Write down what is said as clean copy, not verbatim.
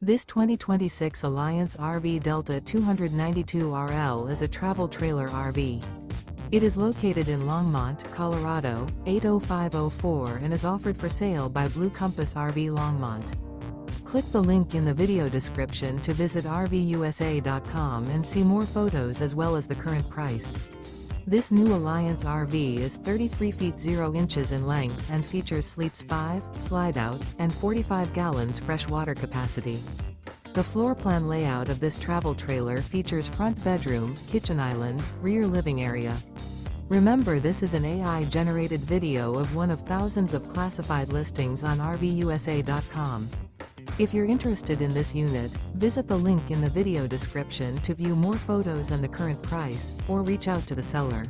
This 2026 Alliance RV Delta 292RL is a travel trailer RV. It is located in Longmont, Colorado, 80504 and is offered for sale by Blue Compass RV Longmont. Click the link in the video description to visit RVUSA.com and see more photos as well as the current price. This new Alliance RV is 33 feet 0 inches in length and features sleeps 5, slide-out, and 45 gallons fresh water capacity. The floor plan layout of this travel trailer features front bedroom, kitchen island, rear living area. Remember, this is an AI-generated video of one of thousands of classified listings on RVUSA.com. If you're interested in this unit, visit the link in the video description to view more photos and the current price, or reach out to the seller.